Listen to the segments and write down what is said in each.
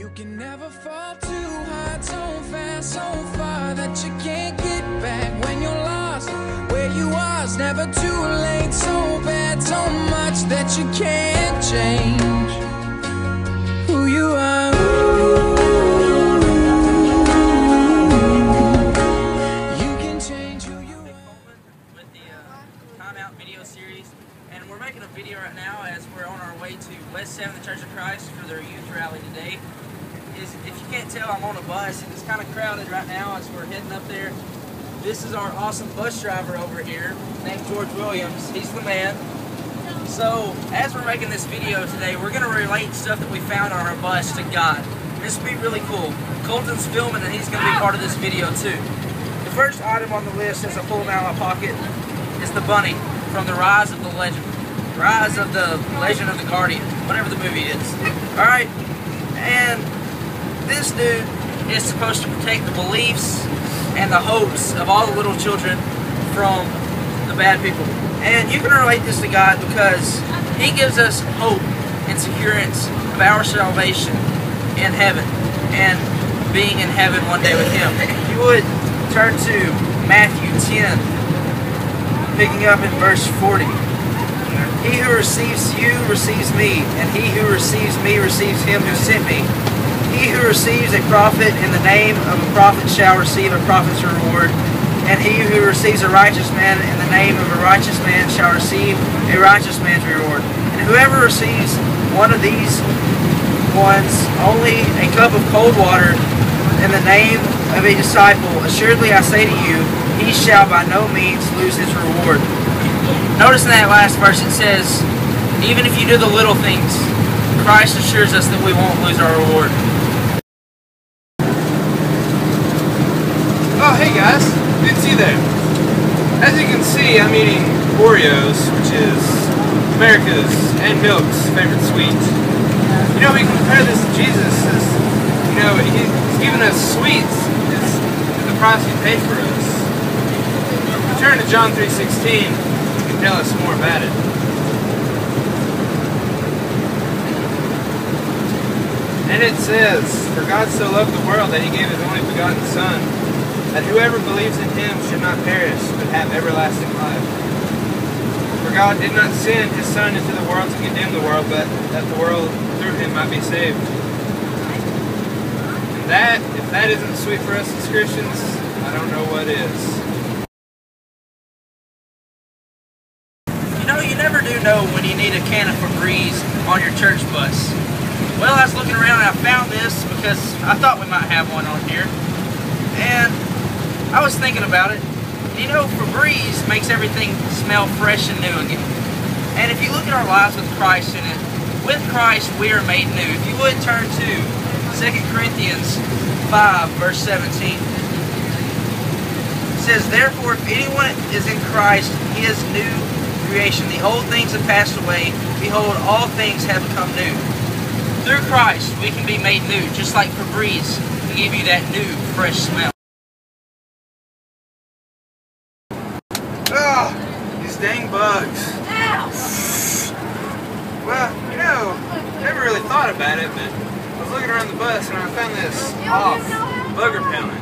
You can never fall too high, so fast, so far that you can't get back when you're lost. Where you was never too late, so bad, so much that you can't change who you are. You can change who you are. With the Time Out video series, and we're making a video right now as we're on our way to West 7th Church of Christ for their youth rally today. If you can't tell, I'm on a bus and it's kind of crowded right now as we're heading up there. This is our awesome bus driver over here named George Williams. He's the man. So as we're making this video today, we're going to relate stuff that we found on our bus to God. This will be really cool. Colton's filming and he's going to be part of this video too. The first item on the list, as I pull it out of my pocket, is the bunny from the Rise of the Legend of the Guardian, whatever the movie is. Alright, and this dude is supposed to protect the beliefs and the hopes of all the little children from the bad people. And you can relate this to God because He gives us hope and securance of our salvation in heaven and being in heaven one day with Him. If you would turn to Matthew 10, picking up in verse 40. He who receives you receives me, and he who receives me receives him who sent me. He who receives a prophet in the name of a prophet shall receive a prophet's reward, and he who receives a righteous man in the name of a righteous man shall receive a righteous man's reward. And whoever receives one of these ones only a cup of cold water in the name of a disciple, assuredly I say to you, he shall by no means lose his reward. Notice in that last verse it says, even if you do the little things, Christ assures us that we won't lose our reward. Oh, hey guys, good to see you there. As you can see, I'm eating Oreos, which is America's and Milk's favorite sweet. You know, we can compare this to Jesus as, you know, He's given us sweets as the price He paid for us. If we turn to John 3:16, you can tell us more about it. And it says, for God so loved the world that He gave His only begotten Son, that whoever believes in Him should not perish, but have everlasting life. For God did not send His Son into the world to condemn the world, but that the world through Him might be saved. And if that isn't sweet for us as Christians, I don't know what is. You know, you never do know when you need a can of Febreze on your church bus. Well, I was looking around and I found this because I thought we might have one on here. And I was thinking about it. You know, Febreze makes everything smell fresh and new again. And if you look at our lives with Christ in it, with Christ we are made new. If you would turn to 2 Corinthians 5, verse 17. It says, therefore, if anyone is in Christ, he is new creation. The old things have passed away. Behold, all things have become new. Through Christ, we can be made new, just like Febreze to give you that new, fresh smell. Oh, these dang bugs. Well, you know, never really thought about it, but I was looking around the bus and I found this off bugger pellet.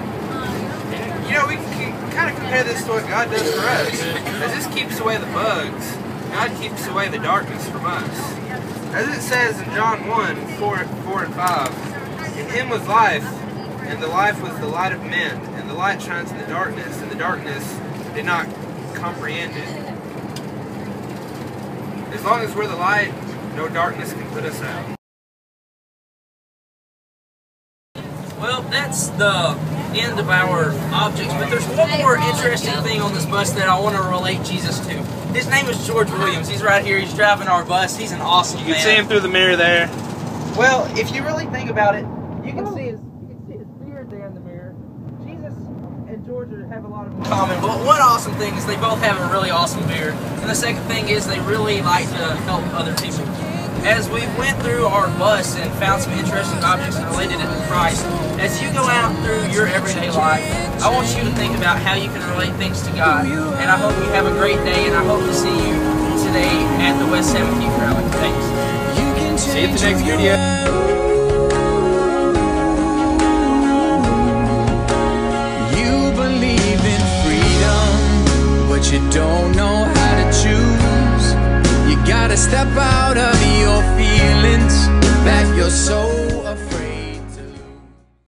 And, you know, we can kind of compare this to what God does for us. As this keeps away the bugs, God keeps away the darkness from us. As it says in John 1:4 and 5, in Him was life, and the life was the light of men, and the light shines in the darkness, and the darkness did not comprehend it. As long as we're the light, no darkness can put us out. Well, that's the end of our objects, but there's one more interesting thing on this bus that I want to relate Jesus to. His name is George Williams. He's right here. He's driving our bus. He's an awesome man. You can see him through the mirror there. Well, if you really think about it, you can see his beard there in the mirror. Jesus and George have a lot of common, but one awesome thing is they both have a really awesome beard. And the second thing is they really like to help other people. As we went through our bus and found some interesting objects and related it to Christ, as you go out through your everyday life, I want you to think about how you can relate things to God. And I hope you have a great day, and I hope to see you today at the West 7th Youth Rally. Thanks. See you at the next video. you don't know how to choose. You gotta step out of your feelings, back your soul.